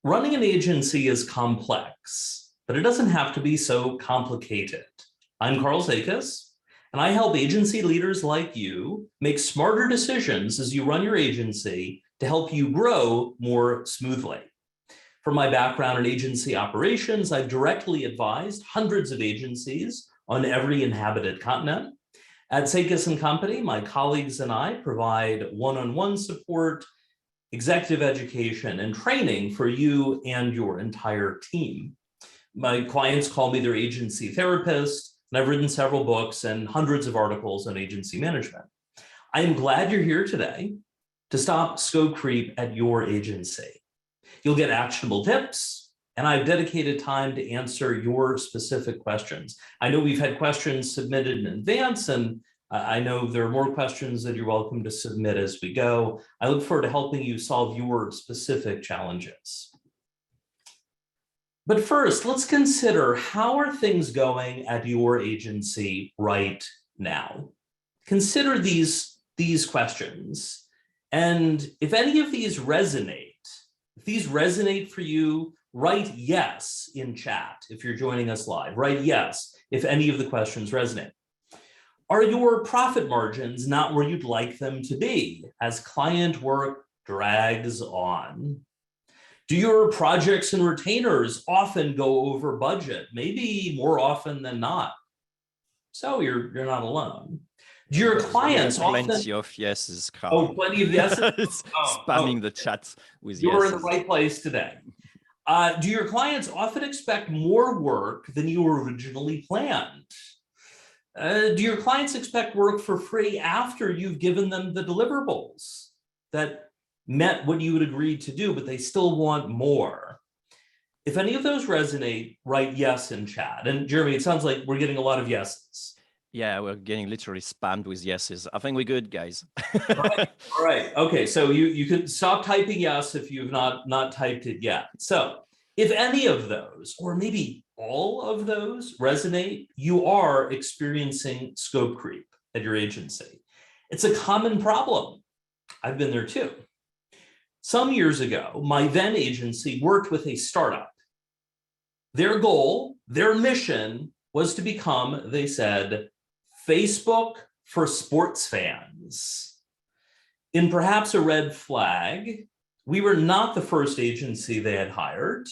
Running an agency is complex, but it doesn't have to be so complicated. I'm Karl Sakas, and I help agency leaders like you make smarter decisions as you run your agency to help you grow more smoothly. From my background in agency operations, I've directly advised hundreds of agencies on every inhabited continent. At Sakas & Company, my colleagues and I provide one-on-one support, executive education, and training for you and your entire team. My clients call me their agency therapist, and I've written several books and hundreds of articles on agency management. I am glad you're here today to stop scope creep at your agency. You'll get actionable tips, and I've dedicated time to answer your specific questions. I know we've had questions submitted in advance, and I know there are more questions that you're welcome to submit as we go. I look forward to helping you solve your specific challenges. But first, let's consider, how are things going at your agency right now? Consider these questions. And if any of these resonate, if these resonate for you, write yes in chat if you're joining us live. Write yes if any of the questions resonate. Are your profit margins not where you'd like them to be as client work drags on? Do your projects and retainers often go over budget, maybe more often than not? So you're not alone. Do your clients often— Plenty of yeses, Karl. Oh, plenty of yeses? Spamming the chat with yeses. You're in the right place today. Do your clients often expect more work than you originally planned? Do your clients expect work for free after you've given them the deliverables that met what you had agreed to do, but they still want more? If any of those resonate, write yes in chat. And Jeremy, it sounds like we're getting a lot of yeses. Yeah, we're getting literally spammed with yeses. I think we're good, guys. All right. Okay, so you can stop typing yes if you've not typed it yet. So if any of those, or maybe all of those resonate, you are experiencing scope creep at your agency. It's a common problem. I've been there too. Some years ago, my then agency worked with a startup. Their goal, their mission was to become, they said, Facebook for sports fans. In perhaps a red flag, we were not the first agency they had hired.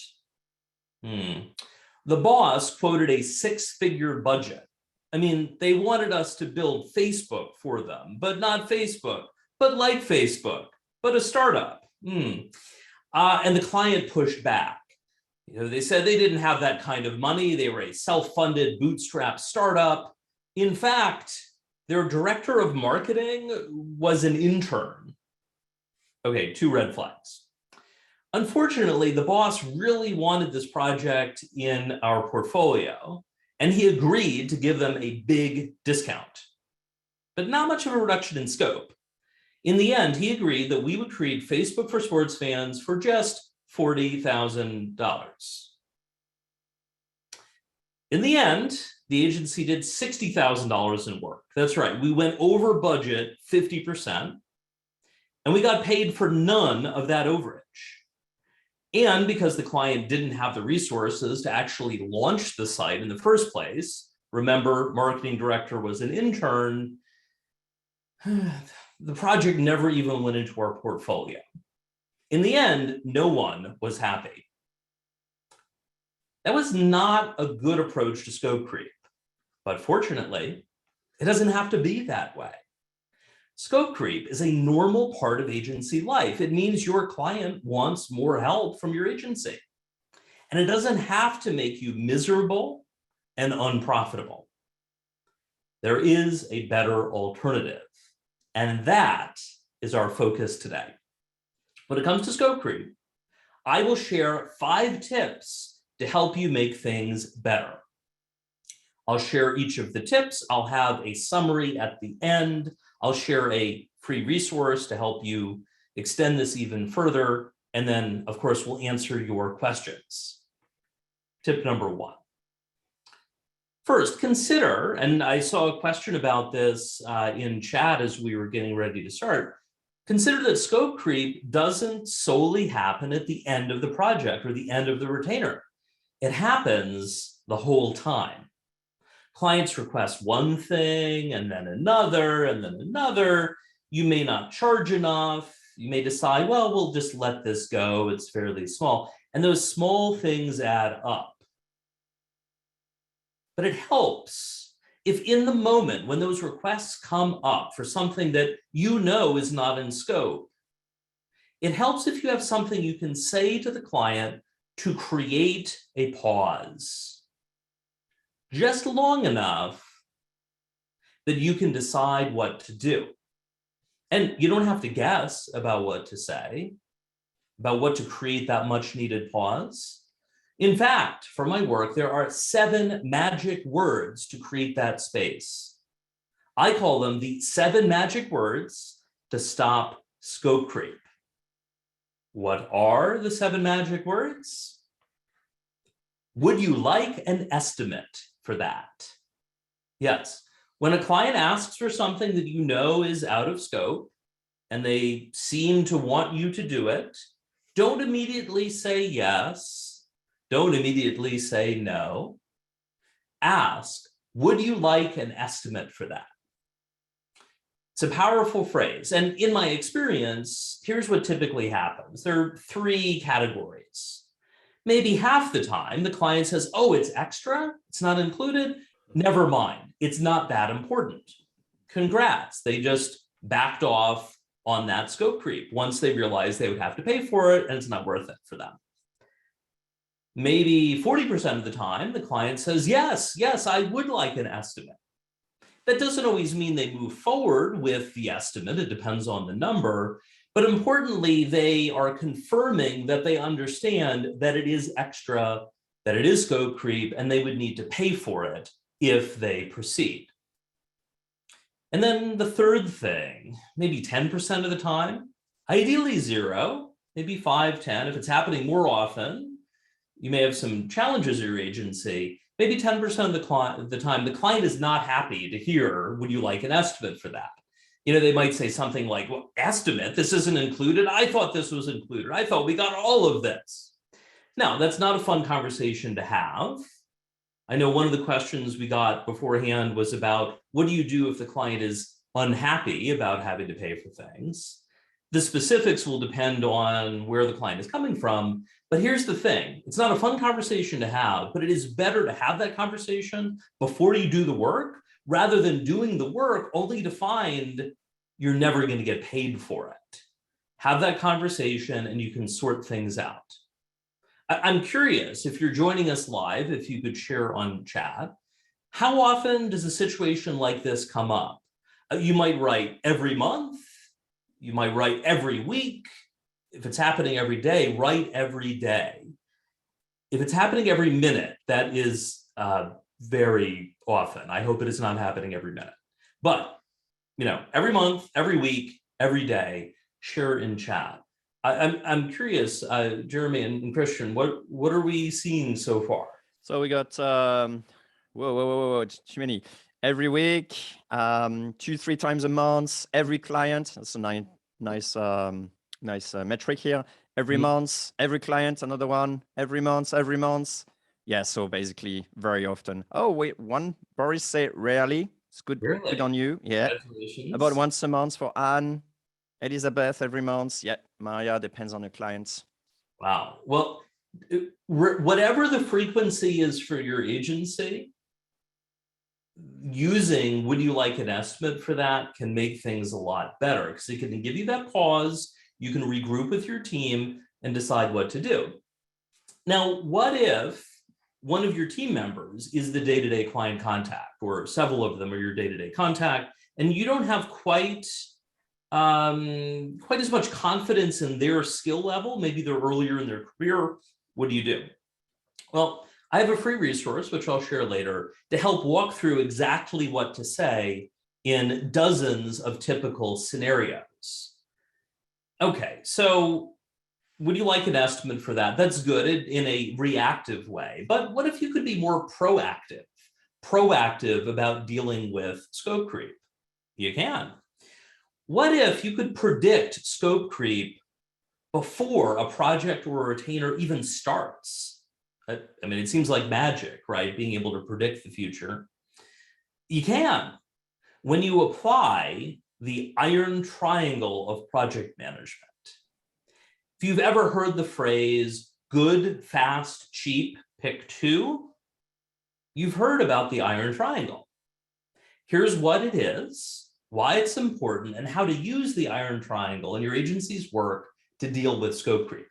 The boss quoted a six-figure budget. I mean, they wanted us to build Facebook for them, but not Facebook, but like Facebook, but a startup. And the client pushed back. They said they didn't have that kind of money. They were a self-funded, bootstrap startup. In fact, their director of marketing was an intern. Okay, two red flags. Unfortunately, the boss really wanted this project in our portfolio, and he agreed to give them a big discount, but not much of a reduction in scope. In the end, he agreed that we would create Facebook for sports fans for just $40,000. In the end, the agency did $60,000 in work. That's right, we went over budget 50%, and we got paid for none of that overage. And because the client didn't have the resources to actually launch the site in the first place, remember, marketing director was an intern, the project never even went into our portfolio. In the end, no one was happy. That was not a good approach to scope creep, but fortunately, it doesn't have to be that way. Scope creep is a normal part of agency life. It means your client wants more help from your agency. And it doesn't have to make you miserable and unprofitable. There is a better alternative, and that is our focus today. When it comes to scope creep, I will share 5 tips to help you make things better. I'll share each of the tips. I'll have a summary at the end. I'll share a free resource to help you extend this even further. And then, of course, we'll answer your questions. Tip number 1. First, consider, and I saw a question about this in chat as we were getting ready to start, Consider that scope creep doesn't solely happen at the end of the project or the end of the retainer. It happens the whole time. Clients request one thing and then another and then another. You may not charge enough. You may decide, well, we'll just let this go. It's fairly small. And those small things add up. But it helps if in the moment when those requests come up for something that you know is not in scope, it helps if you have something you can say to the client to create a pause. Just long enough that you can decide what to do. And you don't have to guess about what to say, about what to create that much needed pause. In fact, for my work, there are 7 magic words to create that space. I call them the 7 magic words to stop scope creep. What are the 7 magic words? Would you like an estimate for that? Yes. When a client asks for something that you know is out of scope and they seem to want you to do it, don't immediately say yes. Don't immediately say no. Ask, would you like an estimate for that? It's a powerful phrase. And in my experience, here's what typically happens. There are 3 categories. Maybe half the time, the client says, oh, it's extra, it's not included. Never mind, it's not that important. Congrats, they just backed off on that scope creep once they realized they would have to pay for it and it's not worth it for them. Maybe 40% of the time, the client says, yes, I would like an estimate. That doesn't always mean they move forward with the estimate. It depends on the number. But importantly, they are confirming that they understand that it is extra, that it is scope creep, and they would need to pay for it if they proceed. And then the third thing, maybe 10% of the time, ideally 0, maybe 5, 10. If it's happening more often, you may have some challenges at your agency. Maybe 10% of the time, the client is not happy to hear, would you like an estimate for that? You know, they might say something like, well, estimate, this isn't included. I thought this was included. I thought we got all of this. Now, that's not a fun conversation to have. I know one of the questions we got beforehand was about, what do you do if the client is unhappy about having to pay for things? The specifics will depend on where the client is coming from. But here's the thing, it's not a fun conversation to have, but it is better to have that conversation before you do the work, rather than doing the work only to find you're never going to get paid for it. Have that conversation and you can sort things out. I'm curious, if you're joining us live, if you could share on chat, how often does a situation like this come up? You might write every month, you might write every week. If it's happening every day, write every day. If it's happening every minute, that is very often. I hope it is not happening every minute. But, you know, every month, every week, every day, share in chat. I'm curious, Jeremy and Christian, what are we seeing so far? So we got, whoa, too many. Every week, 2-3 times a month, every client. That's a nice metric here. Every month, every client, another one, every month. Yeah, so basically very often. Oh, wait, one, Boris say rarely. It's good, Really? good on you. Yeah. About once a month for Anne. Elizabeth every month. Yeah, Maria, depends on the clients. Wow. Well, whatever the frequency is for your agency, using would you like an estimate for that can make things a lot better, because it can give you that pause. You can regroup with your team and decide what to do. Now, what if one of your team members is the day-to-day client contact, or several of them are your day-to-day contact, and you don't have quite as much confidence in their skill level? Maybe they're earlier in their career. What do you do? Well, I have a free resource, which I'll share later, to help walk through exactly what to say in dozens of typical scenarios. Okay, so would you like an estimate for that? That's good in a reactive way. But what if you could be more proactive about dealing with scope creep? You can. What if you could predict scope creep before a project or a retainer even starts? I mean, it seems like magic, right? Being able to predict the future. You can. When you apply the iron triangle of project management. If you've ever heard the phrase good, fast, cheap, pick two, you've heard about the iron triangle. Here's what it is, why it's important, and how to use the iron triangle in your agency's work to deal with scope creep.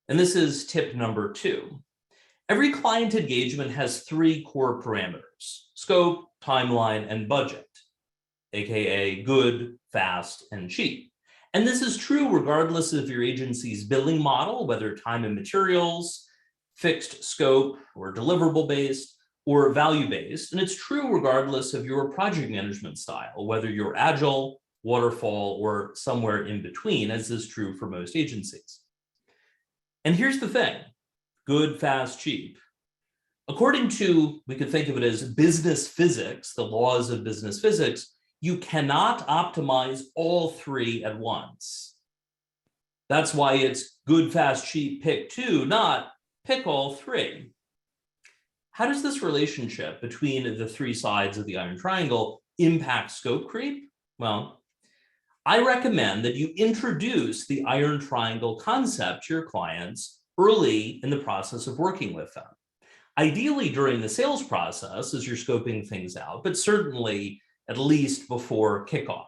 And this is tip number 2. Every client engagement has 3 core parameters: scope, timeline, and budget, aka good, fast, and cheap. And this is true regardless of your agency's billing model, whether time and materials, fixed scope, or deliverable based, or value based. And it's true regardless of your project management style, whether you're agile, waterfall, or somewhere in between, as is true for most agencies. And here's the thing: good, fast, cheap. According to, we could think of it as business physics, the laws of business physics, you cannot optimize all 3 at once. That's why it's good, fast, cheap, pick 2, not pick all 3. How does this relationship between the 3 sides of the iron triangle impact scope creep? Well, I recommend that you introduce the iron triangle concept to your clients early in the process of working with them. Ideally during the sales process as you're scoping things out, but certainly at least before kickoff.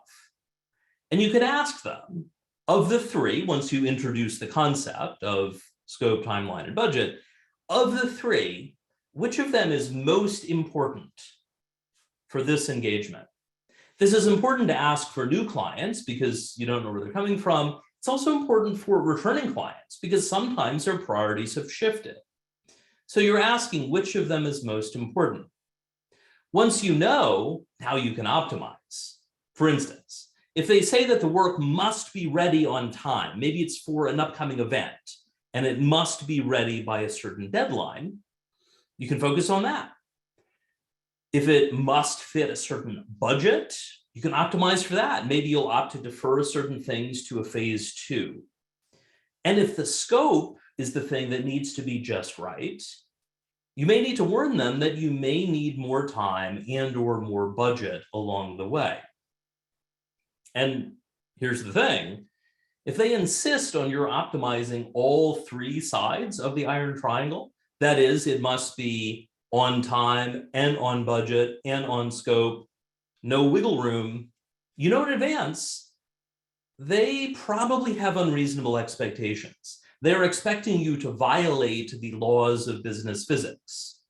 And you could ask them, of the 3, once you introduce the concept of scope, timeline, and budget, of the 3, which of them is most important for this engagement? This is important to ask for new clients because you don't know where they're coming from. It's also important for returning clients because sometimes their priorities have shifted. So you're asking which of them is most important. Once you know how you can optimize, for instance, if they say that the work must be ready on time, maybe it's for an upcoming event and it must be ready by a certain deadline, you can focus on that. If it must fit a certain budget, you can optimize for that. Maybe you'll opt to defer certain things to a phase 2. And if the scope is the thing that needs to be just right, you may need to warn them that you may need more time and or more budget along the way. And here's the thing: if they insist on your optimizing all 3 sides of the iron triangle, that is, it must be on time and on budget and on scope, no wiggle room, you know in advance, they probably have unreasonable expectations. They're expecting you to violate the laws of business physics.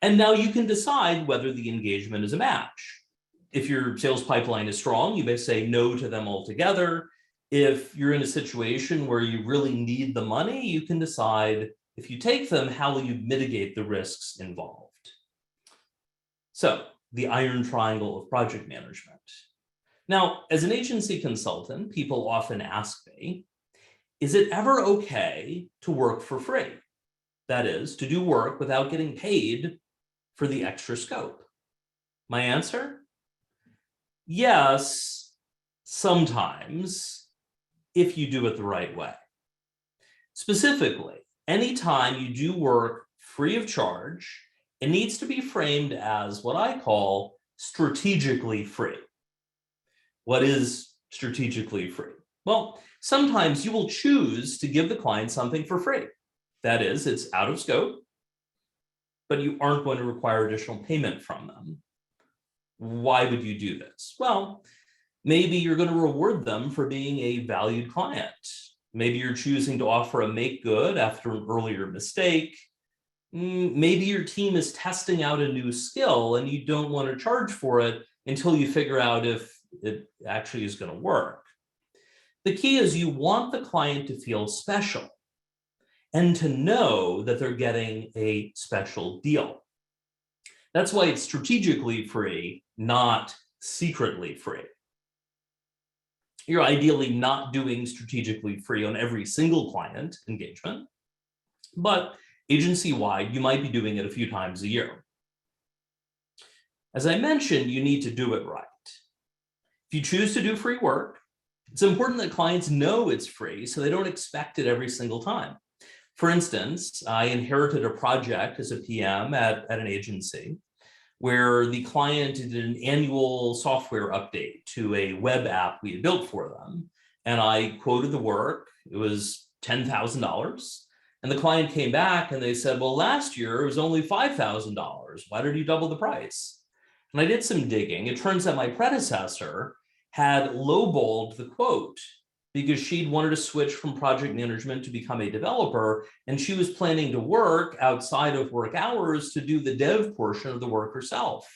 And now you can decide whether the engagement is a match. If your sales pipeline is strong, you may say no to them altogether. If you're in a situation where you really need the money, you can decide, if you take them, how will you mitigate the risks involved? So, the iron triangle of project management. Now, as an agency consultant, people often ask me, is it ever okay to work for free? That is, to do work without getting paid for the extra scope. My answer? Yes, sometimes, if you do it the right way. Specifically, anytime you do work free of charge, it needs to be framed as what I call strategically free. What is strategically free? Well, sometimes you will choose to give the client something for free. That is, it's out of scope, but you aren't going to require additional payment from them. Why would you do this? Well, maybe you're going to reward them for being a valued client. Maybe you're choosing to offer a make good after an earlier mistake. Maybe your team is testing out a new skill and you don't want to charge for it until you figure out if it actually is going to work. The key is you want the client to feel special and to know that they're getting a special deal. That's why it's strategically free, not secretly free. You're ideally not doing strategically free on every single client engagement, but agency-wide, you might be doing it a few times a year. As I mentioned, you need to do it right. If you choose to do free work, it's important that clients know it's free so they don't expect it every single time. For instance, I inherited a project as a PM at an agency where the client did an annual software update to a web app we had built for them. And I quoted the work. It was $10,000. And the client came back and they said, well, last year it was only $5,000. Why did you double the price? And I did some digging. It turns out my predecessor had lowballed the quote because she'd wanted to switch from project management to become a developer, and she was planning to work outside of work hours to do the dev portion of the work herself.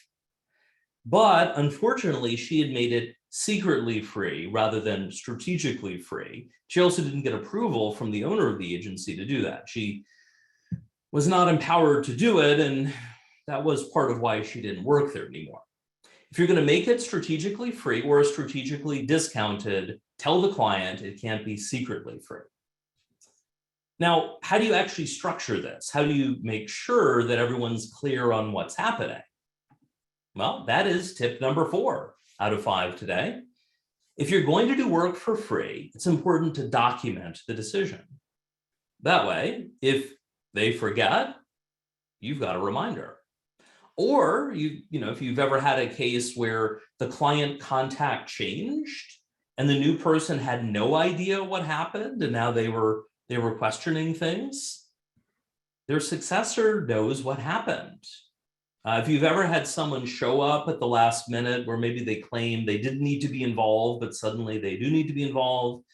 But unfortunately, she had made it secretly free rather than strategically free. She also didn't get approval from the owner of the agency to do that. She was not empowered to do it, and that was part of why she didn't work there anymore. If you're going to make it strategically free or strategically discounted, tell the client it can't be secretly free. Now, how do you actually structure this? How do you make sure that everyone's clear on what's happening? Well, that is tip number 4 out of 5 today. If you're going to do work for free, it's important to document the decision. That way, if they forget, you've got a reminder. Or if you've ever had a case where the client contact changed and the new person had no idea what happened and now they were questioning things, their successor knows what happened. If you've ever had someone show up at the last minute where maybe they claim they didn't need to be involved, but suddenly they do need to be involved,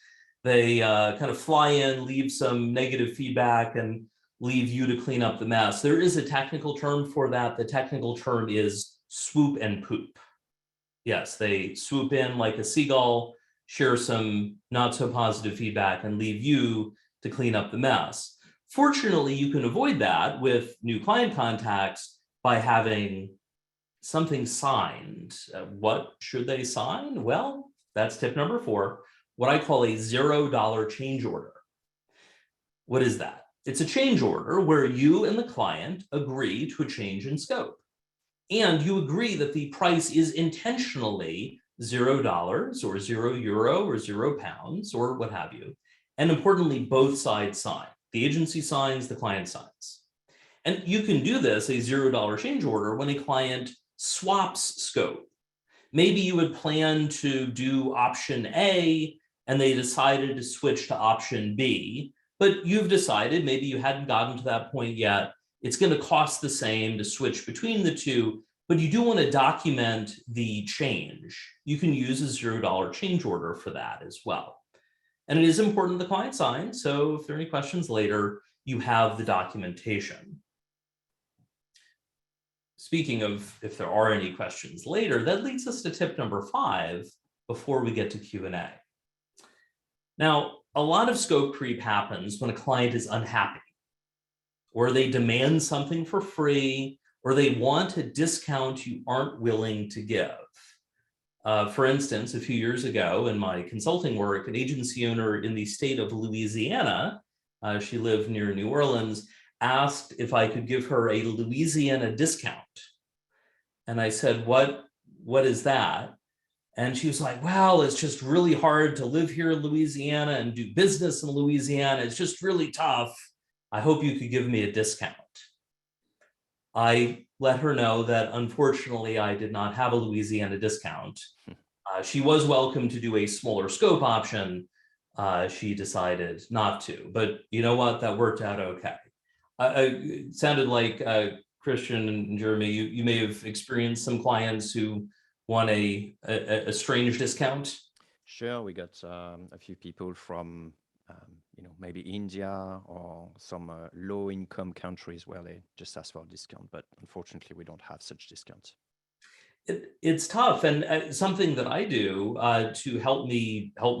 they kind of fly in, leave some negative feedback, and leave you to clean up the mess. There is a technical term for that. The technical term is swoop and poop. Yes, they swoop in like a seagull, share some not so positive feedback, and leave you to clean up the mess. Fortunately, you can avoid that with new client contacts by having something signed. What should they sign? Well, that's tip number 4, what I call a $0 change order. What is that? It's a change order where you and the client agree to a change in scope. And you agree that the price is intentionally $0 or €0 or £0 or what have you. And importantly, both sides sign. The agency signs, the client signs. And you can do this, a $0 change order, when a client swaps scope. Maybe you would plan to do option A and they decided to switch to option B, but you've decided, maybe you hadn't gotten to that point yet, it's going to cost the same to switch between the two, but you do want to document the change. You can use a $0 change order for that as well. And it is important the client signs, so if there are any questions later, you have the documentation. Speaking of if there are any questions later, that leads us to tip number 5 before we get to Q&A. Now, a lot of scope creep happens when a client is unhappy, or they demand something for free, or they want a discount you aren't willing to give. For instance, a few years ago in my consulting work, an agency owner in the state of Louisiana, she lived near New Orleans, asked if I could give her a Louisiana discount. And I said, what is that? And she was like, well, it's just really hard to live here in Louisiana and do business in Louisiana. It's just really tough. I hope you could give me a discount. I let her know that unfortunately I did not have a Louisiana discount. She was welcome to do a smaller scope option. She decided not to, but you know what? That worked out okay. It sounded like Christian and Jeremy, you may have experienced some clients who want a strange discount. Sure, we got a few people from maybe India or some low-income countries where they just ask for a discount, but unfortunately we don't have such discounts. It's tough, and something that I do to help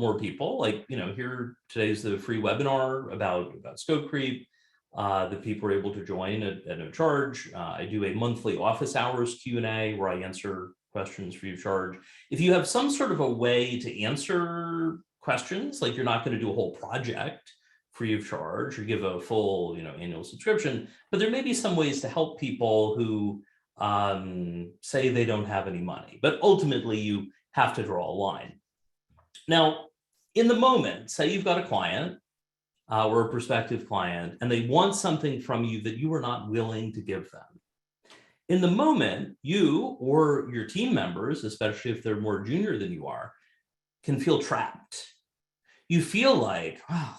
more people, like here today's the free webinar about scope creep that people are able to join at no charge. I do a monthly office hours Q&A where I answer questions free of charge. If you have some sort of a way to answer questions, like you're not going to do a whole project free of charge or give a full annual subscription, but there may be some ways to help people who say they don't have any money, but ultimately you have to draw a line. Now, in the moment, say you've got a client or a prospective client, and they want something from you that you are not willing to give them. In the moment, you or your team members, especially if they're more junior than you are, can feel trapped. You feel like, wow,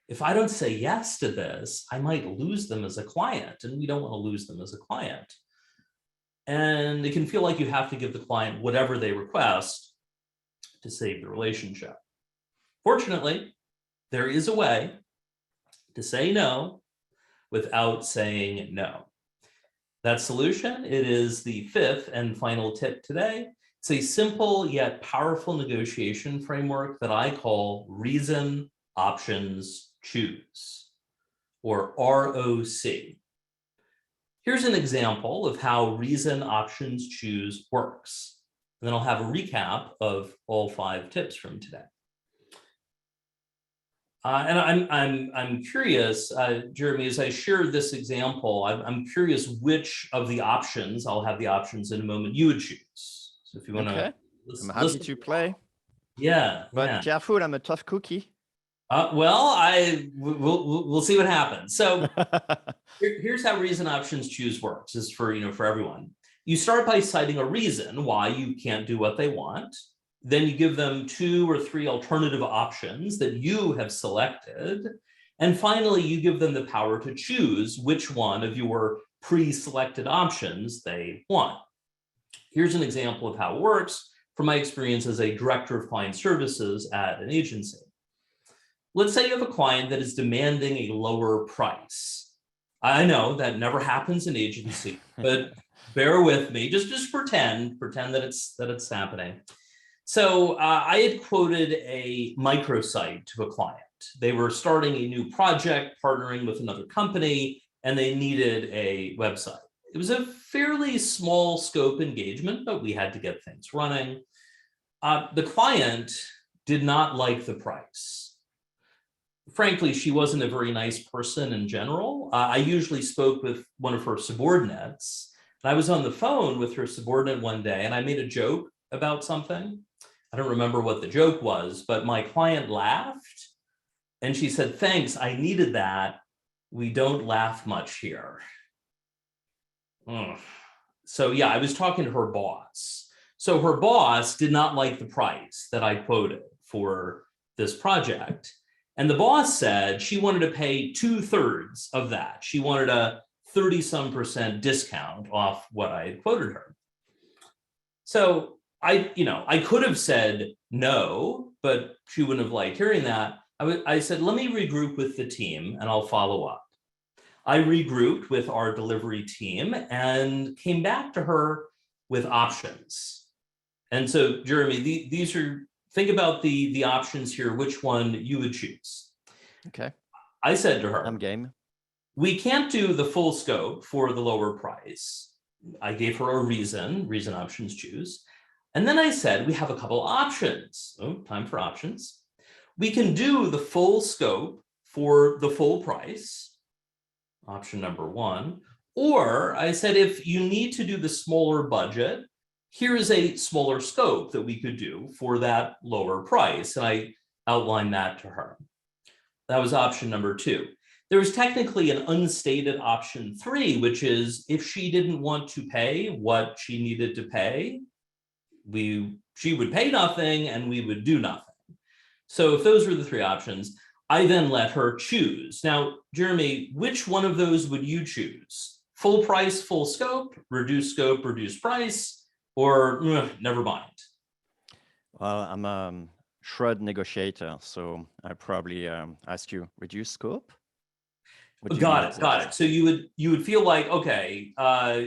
if I don't say yes to this, I might lose them as a client, and we don't want to lose them as a client. And it can feel like you have to give the client whatever they request to save the relationship. Fortunately, there is a way to say no without saying no. That solution, it is the fifth and final tip today. It's a simple yet powerful negotiation framework that I call Reason, Options, Choose, or ROC. Here's an example of how Reason, Options, Choose works. And then I'll have a recap of all 5 tips from today. And I'm curious, Jeremy, as I share this example, I'm curious which of the options, I'll have the options in a moment, you would choose. So if you want to, I'm happy to play. Yeah, but careful, I'm a tough cookie. Well, we'll see what happens. So here's how Reason, Options, Choose works. This is for everyone. You start by citing a reason why you can't do what they want. Then you give them 2 or 3 alternative options that you have selected. And finally, you give them the power to choose which one of your pre-selected options they want. Here's an example of how it works from my experience as a director of client services at an agency. Let's say you have a client that is demanding a lower price. I know that never happens in agency, but bear with me. Just pretend that it's happening. So I had quoted a microsite to a client. They were starting a new project, partnering with another company, and they needed a website. It was a fairly small scope engagement, but we had to get things running. The client did not like the price. Frankly, she wasn't a very nice person in general. I usually spoke with one of her subordinates, and I was on the phone with her subordinate one day, and I made a joke about something. I don't remember what the joke was, but my client laughed, and she said, "Thanks, I needed that. We don't laugh much here." So yeah, I was talking to her boss. So her boss did not like the price that I quoted for this project. And the boss said she wanted to pay 2/3 of that. She wanted a 30-some% discount off what I had quoted her. So I could have said no, but she wouldn't have liked hearing that. I said, let me regroup with the team and I'll follow up. I regrouped with our delivery team and came back to her with options. And so, Jeremy, these are, think about the options here, which one you would choose. Okay. I said to her, I'm game. We can't do the full scope for the lower price. I gave her a reason, options, choose. And then I said, we have a couple options. Oh, time for options. We can do the full scope for the full price, option number 1. Or I said, if you need to do the smaller budget, here is a smaller scope that we could do for that lower price. And I outlined that to her. That was option number 2. There was technically an unstated option 3, which is if she didn't want to pay what she needed to pay, she would pay nothing and we would do nothing. So if those were the 3 options, I then let her choose. Now, Jeremy, which one of those would you choose? Full price, full scope, reduced price, or never mind? Well, I'm a shrewd negotiator, so I probably ask you reduce scope. Got it. So you would feel like, okay,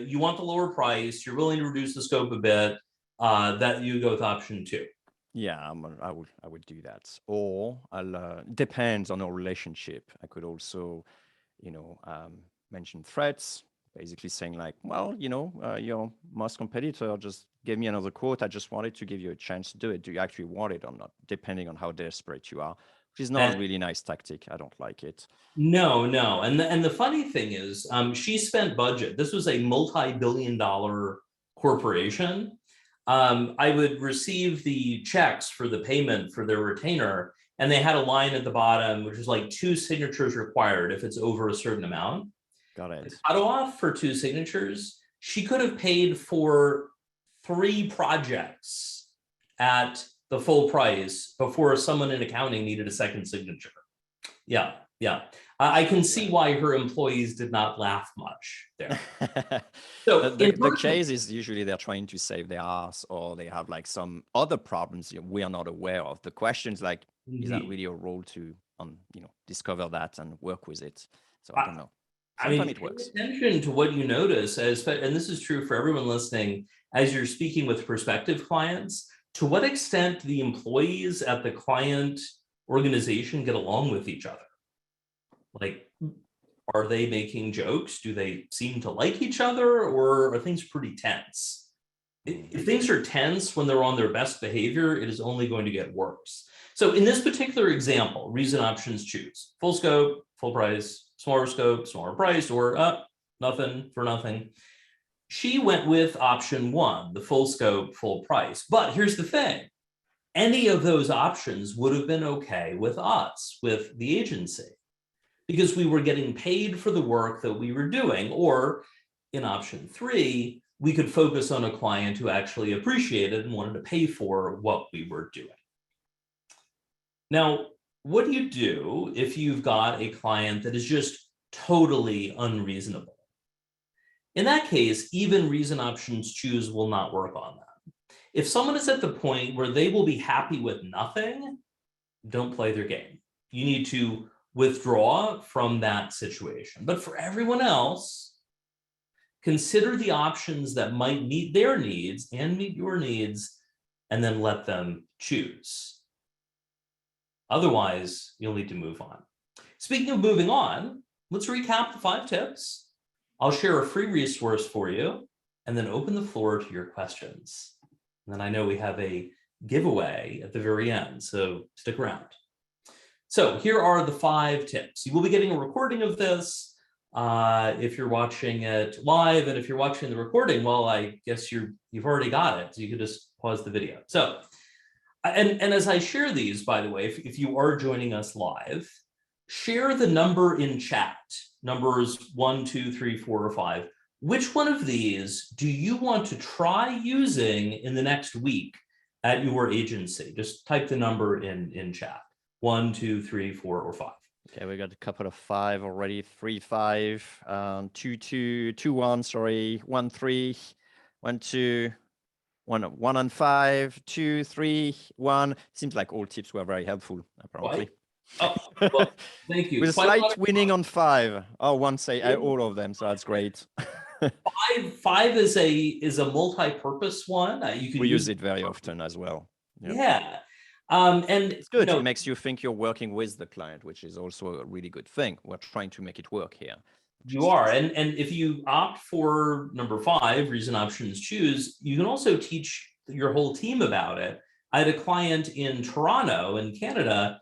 you want the lower price, you're willing to reduce the scope a bit, that you go with option 2. Yeah, I would do that. Or I'll depends on our relationship. I could also, mention threats, basically saying like, well, your most competitor just gave me another quote. I just wanted to give you a chance to do it. Do you actually want it or not? Depending on how desperate you are, which is not a really nice tactic. I don't like it. No. And the funny thing is, she spent budget. This was a multi-billion-dollar corporation. I would receive the checks for the payment for their retainer, and they had a line at the bottom, which is like 2 signatures required if it's over a certain amount. Got The it. cutoff for 2 signatures, she could have paid for 3 projects at the full price before someone in accounting needed a second signature. Yeah, yeah. I can see why her employees did not laugh much there. So the case is usually they're trying to save their ass, or they have like some other problems we are not aware of. The question is like, is that really a role to discover that and work with it? So I don't know. Sometimes it works. Pay attention to what you notice, and this is true for everyone listening, as you're speaking with prospective clients, to what extent the employees at the client organization get along with each other. Like, are they making jokes? Do they seem to like each other, or are things pretty tense? If things are tense when they're on their best behavior, it is only going to get worse. So in this particular example, reason options choose: full scope, full price, smaller scope, smaller price, or nothing for nothing. She went with option 1, the full scope, full price. But here's the thing: any of those options would have been okay with us, with the agency, because we were getting paid for the work that we were doing. Or in option 3, we could focus on a client who actually appreciated and wanted to pay for what we were doing. Now, what do you do if you've got a client that is just totally unreasonable? In that case, even reason options choose will not work on them. If someone is at the point where they will be happy with nothing, don't play their game. You need to withdraw from that situation. But for everyone else, consider the options that might meet their needs and meet your needs, and then let them choose. Otherwise, you'll need to move on. Speaking of moving on, let's recap the 5 tips. I'll share a free resource for you, and then open the floor to your questions. And then I know we have a giveaway at the very end, so stick around. So here are the 5 tips. You will be getting a recording of this if you're watching it live, and if you're watching the recording, well, I guess you've already got it, so you can just pause the video. So, and as I share these, by the way, if you are joining us live, share the number in chat, numbers 1, 2, 3, 4, or 5. Which one of these do you want to try using in the next week at your agency? Just type the number in chat. 1, 2, 3, 4, or 5. Okay, we got a couple of 5 already. 3, 5, 2, 2, 2, 1. Sorry, 1, 3, 1, 2, 1 and 5, 2, 3, 1. Seems like all tips were very helpful, apparently. Oh, well, thank you. With a slight winning on 5. Oh, one say all of them, so that's great. 5 is a multi-purpose one. You can we use it very often as well. Yeah. And it's good. It makes you think you're working with the client, which is also a really good thing. We're trying to make it work here. You are. And if you opt for number 5, reason options choose, you can also teach your whole team about it. I had a client in Toronto in Canada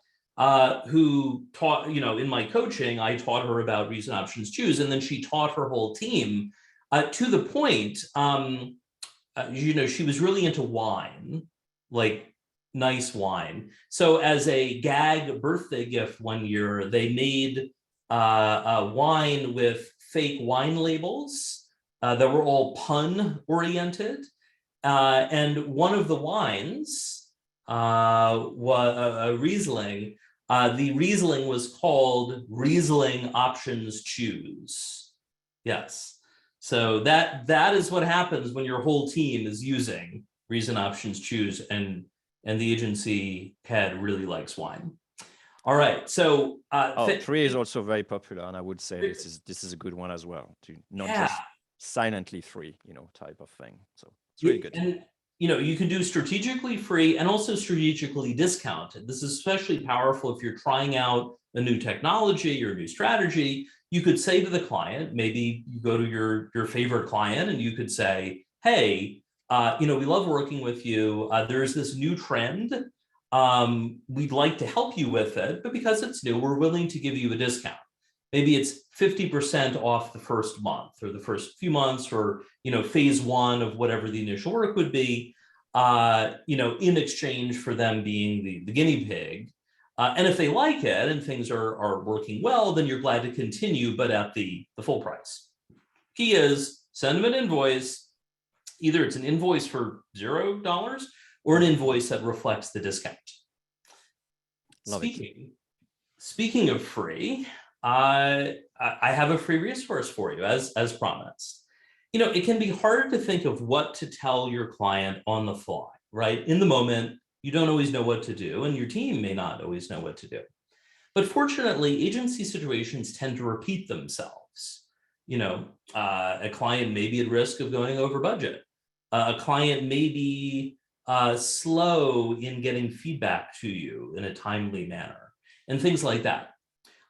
who taught, in my coaching, I taught her about reason options choose, and then she taught her whole team to the point, she was really into wine, like nice wine. So as a gag birthday gift one year, they made a wine with fake wine labels that were all pun oriented. And one of the wines was a Riesling. The Riesling was called Riesling Options Choose. Yes. So that is what happens when your whole team is using reason options choose, and the agency head really likes wine. All right. So 3 is also very popular, and I would say this is a good one as well, to not just silently free, type of thing. So it's really good. And you can do strategically free and also strategically discounted. This is especially powerful if you're trying out a new technology or a new strategy. You could say to the client, maybe you go to your favorite client and you could say, hey, we love working with you. There's this new trend. We'd like to help you with it, but because it's new, we're willing to give you a discount. Maybe it's 50% off the first month or the first few months, or phase 1 of whatever the initial work would be. in exchange for them being the guinea pig. And if they like it and things are working well, then you're glad to continue, but at the full price. Key is send them an invoice. Either it's an invoice for $0 or an invoice that reflects the discount. Speaking of free, I have a free resource for you, as promised. It can be hard to think of what to tell your client on the fly, right? In the moment, you don't always know what to do, and your team may not always know what to do. But fortunately, agency situations tend to repeat themselves. A client may be at risk of going over budget. A client may be slow in getting feedback to you in a timely manner, and things like that.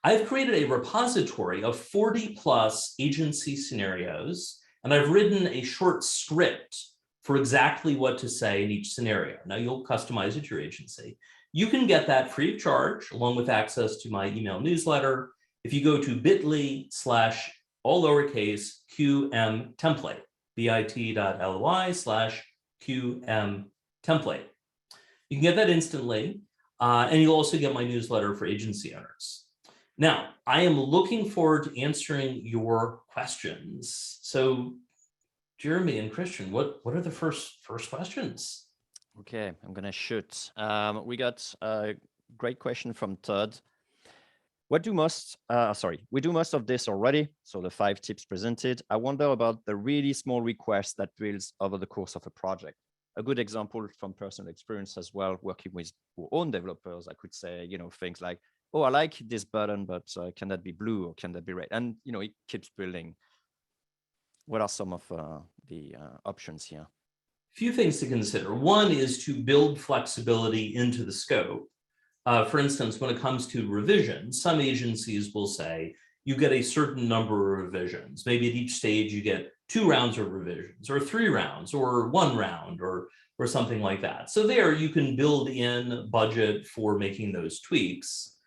I've created a repository of 40+ agency scenarios, and I've written a short script for exactly what to say in each scenario. Now you'll customize it to your agency. You can get that free of charge, along with access to my email newsletter, if you go to bit.ly/all lowercase QM template, bit.ly/QM template. You can get that instantly, and you'll also get my newsletter for agency owners. Now, I am looking forward to answering your questions. So, Jeremy and Christian, what are the first questions? Okay, I'm gonna shoot. We got a great question from Todd. We do most of this already, so the 5 tips presented. I wonder about the really small requests that builds over the course of a project. A good example from personal experience as well, working with our own developers, I could say, things like, oh, I like this button, but can that be blue or can that be red? And, it keeps building. What are some of the options here? Few things to consider. One is to build flexibility into the scope. For instance, when it comes to revisions, some agencies will say you get a certain number of revisions. Maybe at each stage you get 2 rounds of revisions, or 3 rounds, or 1 round, or something like that. So there you can build in budget for making those tweaks.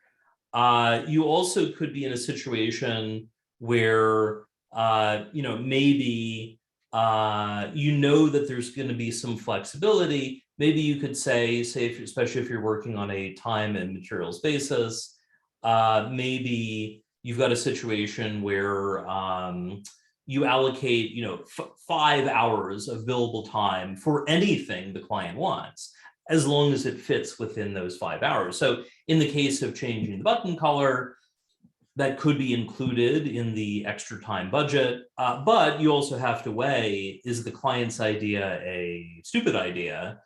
You also could be in a situation where maybe that there's going to be some flexibility. Maybe you could say especially if you're working on a time and materials basis, maybe you've got a situation where you allocate 5 hours of billable time for anything the client wants, as long as it fits within those 5 hours. So in the case of changing the button color, that could be included in the extra time budget, but you also have to weigh, is the client's idea a stupid idea,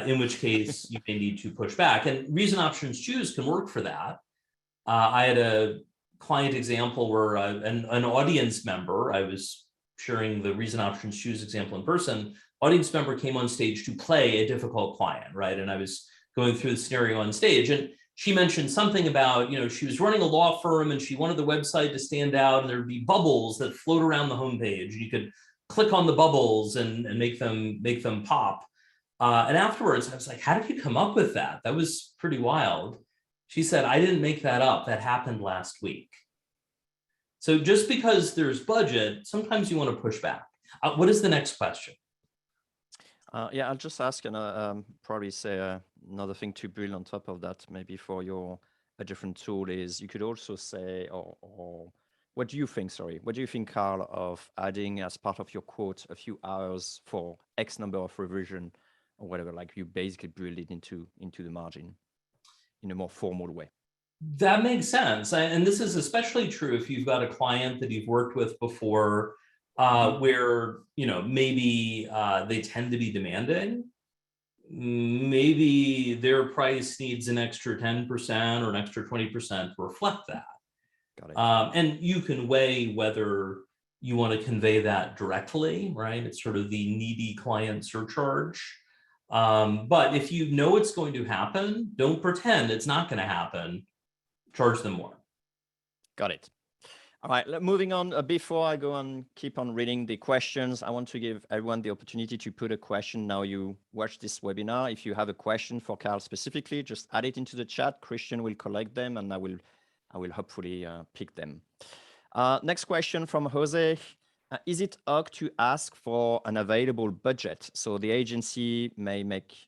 in which case you may need to push back. And reason options choose can work for that. I had a client example where an audience member, I was sharing the reason options choose example in person, audience member came on stage to play a difficult client, right? And I was going through the scenario on stage, and she mentioned something about, she was running a law firm and she wanted the website to stand out, and there'd be bubbles that float around the homepage. You could click on the bubbles and make them pop. And afterwards, I was like, how did you come up with that? That was pretty wild. She said, I didn't make that up. That happened last week. So just because there's budget, sometimes you want to push back. What is the next question? Yeah, I'll just ask and probably say another thing to build on top of that, maybe for a different tool is you could also say, or what do you think, Karl, of adding as part of your quote a few hours for X number of revision or whatever, like you basically build it into the margin in a more formal way. That makes sense. And this is especially true if you've got a client that you've worked with before, where maybe they tend to be demanding. Maybe their price needs an extra 10% or an extra 20% to reflect that. Got it. And you can weigh whether you want to convey that directly, right? It's sort of the needy client surcharge. But if you know it's going to happen, don't pretend it's not going to happen. Charge them more. Got it. All right, moving on. Before I go on, keep on reading the questions, I want to give everyone the opportunity to put a question. Now you watch this webinar. If you have a question for Karl specifically, just add it into the chat. Christian will collect them, and I will hopefully pick them. Next question from Jose. Is it OK to ask for an available budget? So the agency may make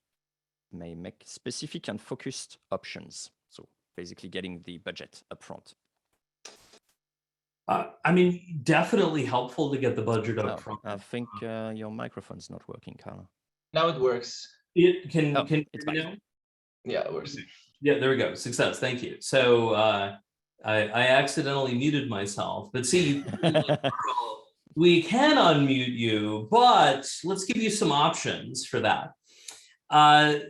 specific and focused options. So basically getting the budget upfront. I mean, definitely helpful to get the budget up front. I think your microphone's not working, Karl. Now it works. It can it's you back. know? Yeah, it works. Yeah, there we go. Success. Thank you. So I accidentally muted myself, but see, we can unmute you, but let's give you some options for that.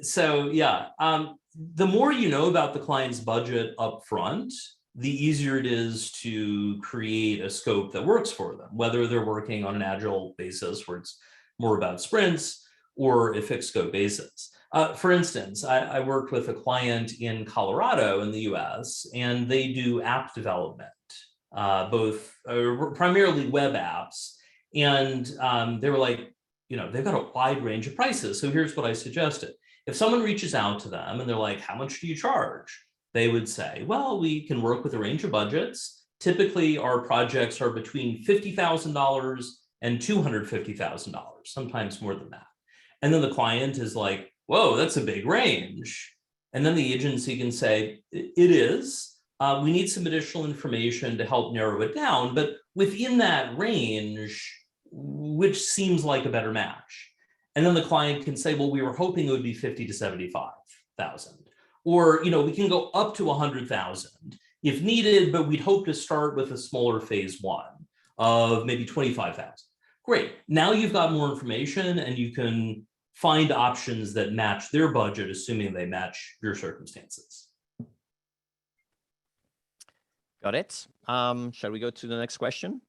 So yeah, the more you know about the client's budget up front, the easier it is to create a scope that works for them, whether they're working on an agile basis where it's more about sprints or a fixed scope basis. For instance, I worked with a client in Colorado in the US, and they do app development, primarily web apps. And they were like, they've got a wide range of prices. So here's what I suggested. If someone reaches out to them and they're like, how much do you charge? They would say, well, we can work with a range of budgets. Typically, our projects are between $50,000 and $250,000, sometimes more than that. And then the client is like, whoa, that's a big range. And then the agency can say, it is. We need some additional information to help narrow it down. But within that range, which seems like a better match? And then the client can say, well, we were hoping it would be 50 to 75,000. Or, we can go up to 100,000 if needed, but we'd hope to start with a smaller phase one of maybe 25,000. Great. Now you've got more information and you can find options that match their budget, assuming they match your circumstances. Got it. Shall we go to the next question?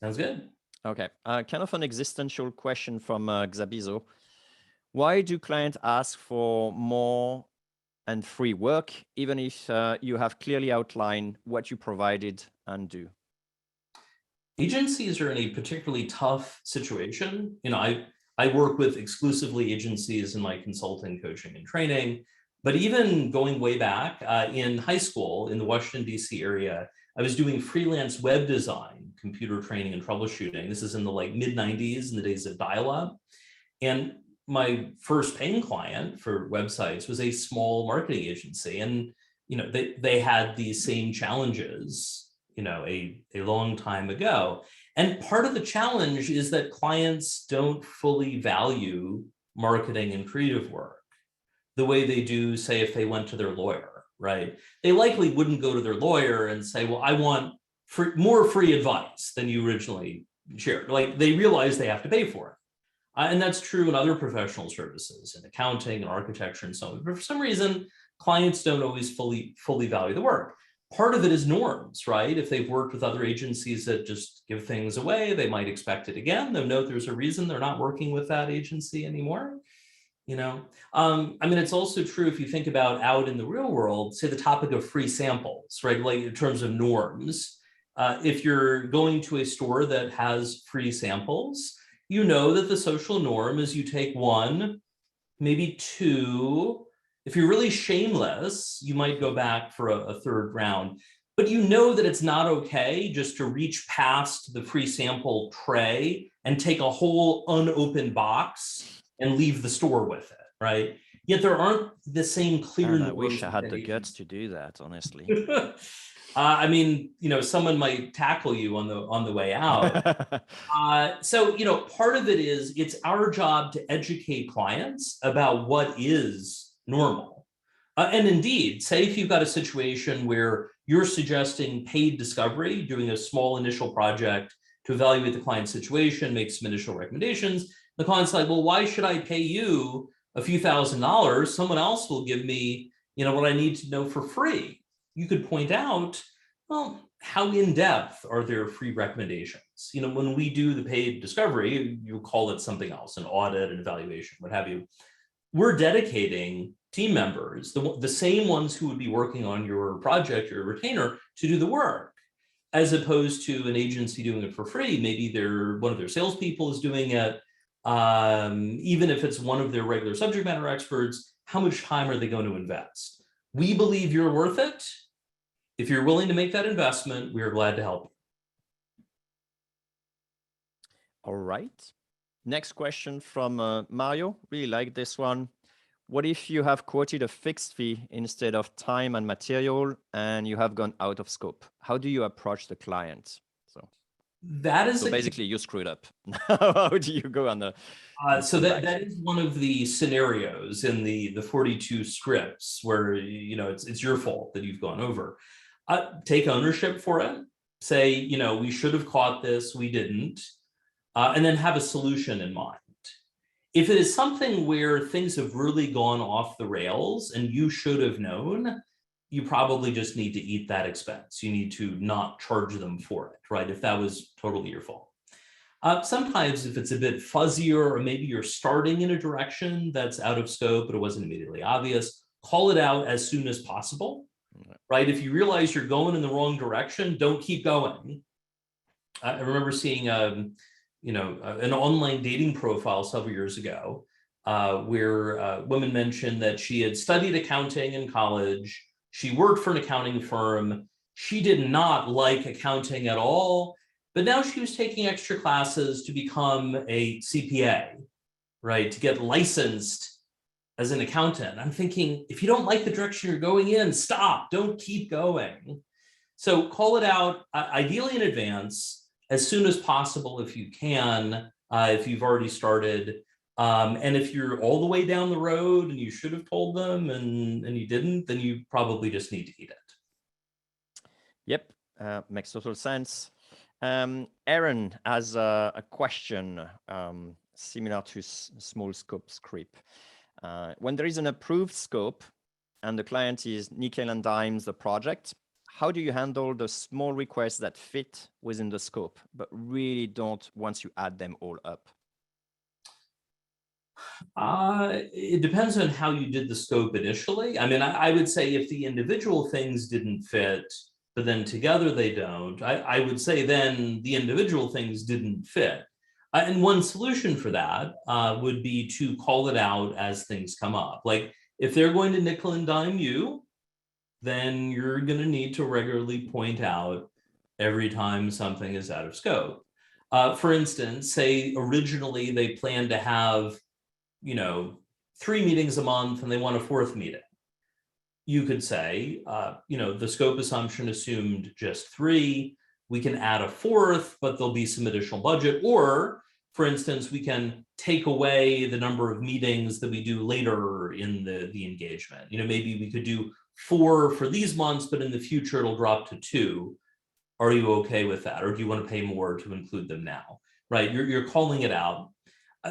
Sounds good. Okay. Kind of an existential question from Xabizo. Why do clients ask for more and free work, even if you have clearly outlined what you provided and do? Agencies are in a particularly tough situation. I work with exclusively agencies in my consulting, coaching, and training. But even going way back in high school in the Washington, D.C. area, I was doing freelance web design, computer training, and troubleshooting. This is in the mid-90s, in the days of dial-up. And my first paying client for websites was a small marketing agency. And they had these same challenges, a long time ago. And part of the challenge is that clients don't fully value marketing and creative work the way they do, say, if they went to their lawyer, right? They likely wouldn't go to their lawyer and say, well, I want more free advice than you originally shared. They realize they have to pay for it. And that's true in other professional services, in accounting and architecture and so on. But for some reason, clients don't always fully value the work. Part of it is norms, right? If they've worked with other agencies that just give things away, they might expect it again. They'll know there's a reason they're not working with that agency anymore. It's also true if you think about out in the real world, say the topic of free samples, right? In terms of norms, if you're going to a store that has free samples, that the social norm is you take one, maybe two. If you're really shameless, you might go back for a third round. But that it's not okay just to reach past the free sample tray and take a whole unopened box and leave the store with it, right? Yet there aren't the same clear. I wish I had the guts to do that, honestly. Someone might tackle you on the way out. So part of it is it's our job to educate clients about what is normal. And indeed, say if you've got a situation where you're suggesting paid discovery, doing a small initial project to evaluate the client's situation, make some initial recommendations. The client's like, well, why should I pay you a few $1,000s? Someone else will give me, what I need to know for free. You could point out, well, how in-depth are their free recommendations? When we do the paid discovery, you call it something else, an audit, an evaluation, what have you. We're dedicating team members, the same ones who would be working on your project, your retainer, to do the work, as opposed to an agency doing it for free. Maybe one of their salespeople is doing it. Even if it's one of their regular subject matter experts, how much time are they going to invest? We believe you're worth it. If you're willing to make that investment, we are glad to help you. All right. Next question from Mario. Really like this one. What if you have quoted a fixed fee instead of time and material and you have gone out of scope? How do you approach the client? That is So basically you screwed up. How do you go on the so that is one of the scenarios in the 42 scripts where it's your fault that you've gone over. Take ownership for it. Say, we should have caught this, we didn't, and then have a solution in mind. If it is something where things have really gone off the rails and you should have known, you probably just need to eat that expense. You need to not charge them for it, right? If that was totally your fault. Sometimes if it's a bit fuzzier, or maybe you're starting in a direction that's out of scope, but it wasn't immediately obvious, call it out as soon as possible, right? If you realize you're going in the wrong direction, don't keep going. I remember seeing an online dating profile several years ago where a woman mentioned that she had studied accounting in college. She worked for an accounting firm. She did not like accounting at all, but now she was taking extra classes to become a CPA, right? To get licensed as an accountant. I'm thinking, if you don't like the direction you're going in, stop, don't keep going. So call it out, ideally in advance, as soon as possible if you can, if you've already started. And if you're all the way down the road and you should have told them and you didn't, then you probably just need to eat it. Yep, makes total sense. Aaron has a question similar to small scope script. When there is an approved scope and the client is nickel and dimes the project, how do you handle the small requests that fit within the scope, but really don't once you add them all up? It depends on how you did the scope initially. I mean, I would say if the individual things didn't fit, but then together they don't, I would say then the individual things didn't fit. And one solution for that would be to call it out as things come up. Like if they're going to nickel and dime you, then you're going to need to regularly point out every time something is out of scope. For instance, say originally they planned to have 3 meetings a month and they want a 4th meeting. You could say, the scope assumption assumed just 3. We can add a 4th, but there'll be some additional budget. Or, for instance, we can take away the number of meetings that we do later in the engagement. Maybe we could do 4 for these months, but in the future it'll drop to 2. Are you okay with that? Or do you want to pay more to include them now? Right, you're calling it out.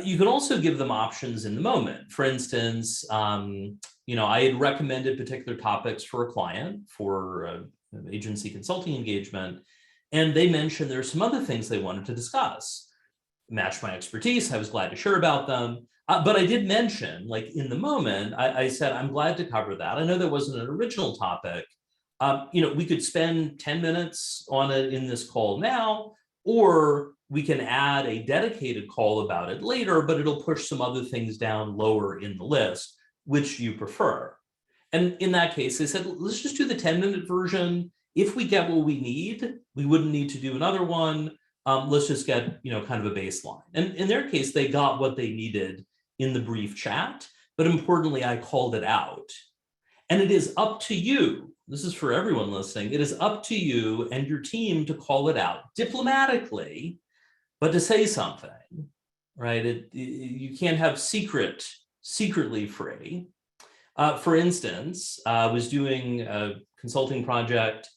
You can also give them options in the moment. For instance, I had recommended particular topics for a client for an agency consulting engagement, and they mentioned there's some other things they wanted to discuss. Match my expertise, I was glad to share about them. But I did mention, like in the moment, I said, I'm glad to cover that. I know there wasn't an original topic. We could spend 10 minutes on it in this call now, or we can add a dedicated call about it later, but it'll push some other things down lower in the list, which you prefer. And in that case, they said, let's just do the 10-minute version. If we get what we need, we wouldn't need to do another one. Let's just get, kind of a baseline. And in their case, they got what they needed in the brief chat, but importantly, I called it out. And it is up to you. This is for everyone listening. It is up to you and your team to call it out diplomatically, but to say something, right? You can't have secretly free. For instance, I was doing a consulting project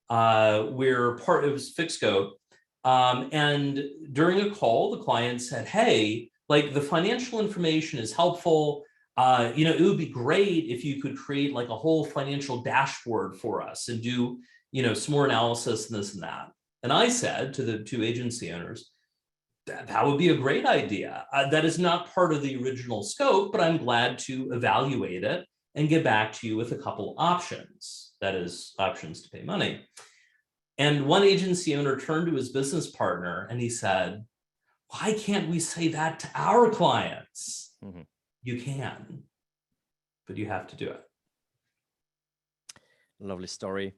where it was fixed scope. And during a call, the client said, hey, like the financial information is helpful. It would be great if you could create like a whole financial dashboard for us and do, some more analysis and this and that. And I said to the 2 agency owners, that would be a great idea. That is not part of the original scope, but I'm glad to evaluate it and get back to you with a couple options. That is, options to pay money. And one agency owner turned to his business partner and he said, why can't we say that to our clients? Mm-hmm. You can, but you have to do it. Lovely story.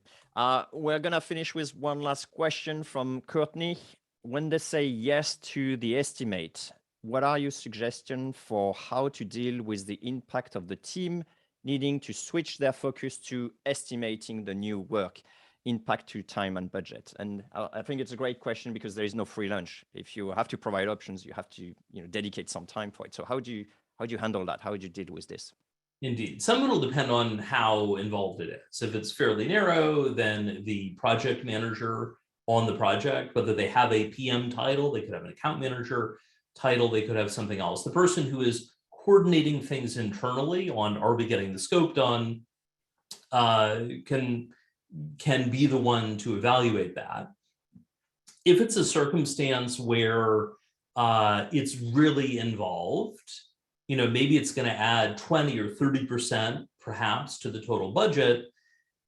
We're going to finish with one last question from Courtney. when they say yes to the estimate, what are your suggestions for how to deal with the impact of the team needing to switch their focus to estimating the new work, impact to time and budget? And I think it's a great question because there is no free lunch. If you have to provide options, you have to dedicate some time for it. So how do you handle that? How do you deal with this? Indeed. Some of it will depend on how involved it is. If it's fairly narrow, then the project manager on the project, whether they have a PM title, they could have an account manager title, they could have something else. The person who is coordinating things internally on are we getting the scope done can be the one to evaluate that. If it's a circumstance where it's really involved, maybe it's going to add 20 or 30% perhaps to the total budget.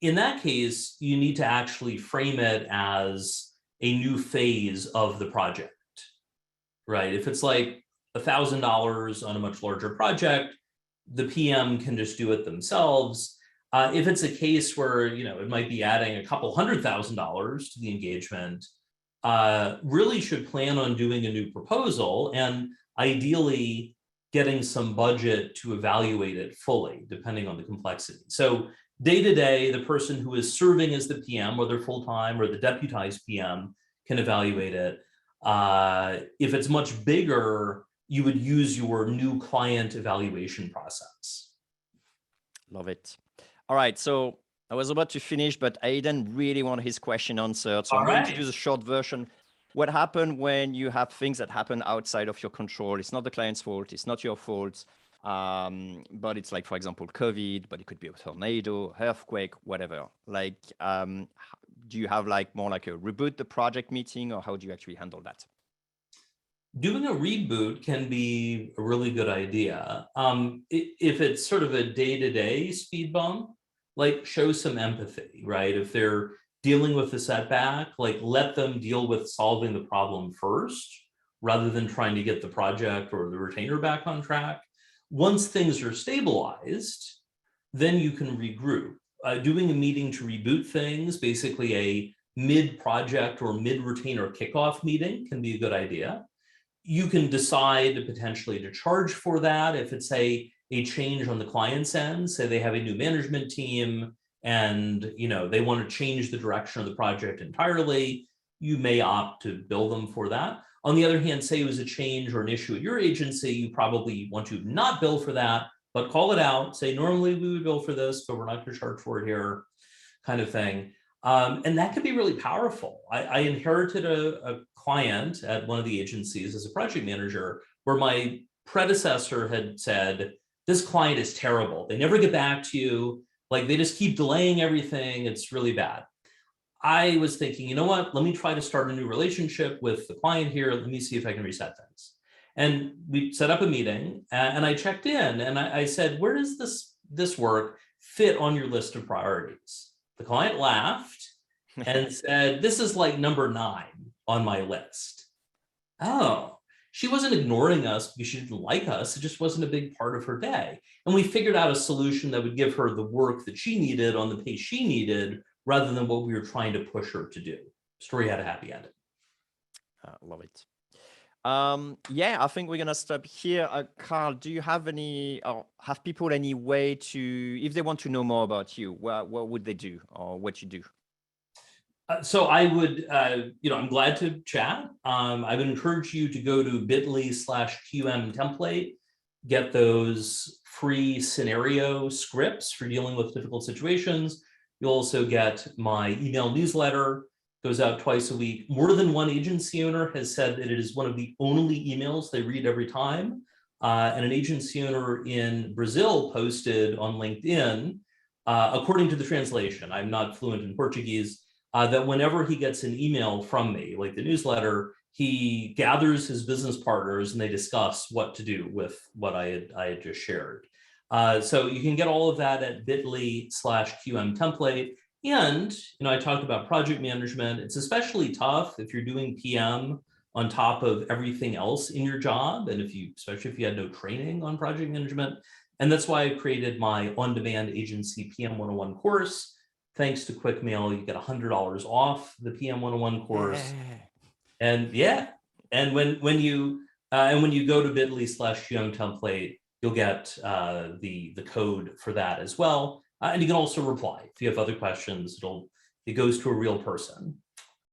In that case, you need to actually frame it as a new phase of the project, right? If it's like $1,000 on a much larger project, the PM can just do it themselves. If it's a case where, it might be adding a couple $100,000 to the engagement, really should plan on doing a new proposal and ideally getting some budget to evaluate it fully, depending on the complexity. So day to day, the person who is serving as the PM, whether full-time or the deputized PM, can evaluate it. If it's much bigger, you would use your new client evaluation process. Love it. All right, so I was about to finish, but Aidan really wanted his question answered. So I'm going to do the short version. What happened when you have things that happen outside of your control? It's not the client's fault. It's not your fault. But it's like, for example, COVID, but it could be a tornado, earthquake, whatever. Like, do you have more like a reboot the project meeting, or how do you actually handle that? Doing a reboot can be a really good idea. If it's sort of a day-to-day speed bump, show some empathy, right? If they're dealing with the setback, let them deal with solving the problem first, rather than trying to get the project or the retainer back on track. Once things are stabilized, then you can regroup. Doing a meeting to reboot things, basically a mid-project or mid-retainer kickoff meeting, can be a good idea. You can decide potentially to charge for that if it's a change on the client's end. Say they have a new management team and they want to change the direction of the project entirely, you may opt to bill them for that. On the other hand, say it was a change or an issue at your agency, you probably want to not bill for that, but call it out, say normally we would bill for this, but we're not going to charge for it here, kind of thing. And that can be really powerful. I inherited a client at one of the agencies as a project manager where my predecessor had said, this client is terrible. They never get back to you. They just keep delaying everything. It's really bad. I was thinking, you know what? Let me try to start a new relationship with the client here. Let me see if I can reset things. And we set up a meeting and I checked in and I said, where does this work fit on your list of priorities? The client laughed and said, this is number 9 on my list. Oh, she wasn't ignoring us because she didn't like us. It just wasn't a big part of her day. And we figured out a solution that would give her the work that she needed on the pace she needed, rather than what we were trying to push her to do. Story had a happy ending. Love it. Yeah, I think we're going to stop here. Karl, do you have have people any way to, if they want to know more about you, what would they do or what you do? So I would, I'm glad to chat. I would encourage you to go to bit.ly/QM template, get those free scenario scripts for dealing with difficult situations. You'll also get my email newsletter, goes out twice a week. More than one agency owner has said that it is one of the only emails they read every time. And an agency owner in Brazil posted on LinkedIn, according to the translation, I'm not fluent in Portuguese, that whenever he gets an email from me, like the newsletter, he gathers his business partners and they discuss what to do with what I had just shared. So you can get all of that at bit.ly/QM template. And, I talked about project management. It's especially tough if you're doing PM on top of everything else in your job. And especially if you had no training on project management. And that's why I created my on-demand agency PM 101 course. Thanks to Quick Mail, you get $100 off the PM 101 course. And yeah, and when you go to bit.ly/young template, you'll get the code for that as well. And you can also reply if you have other questions. It goes to a real person.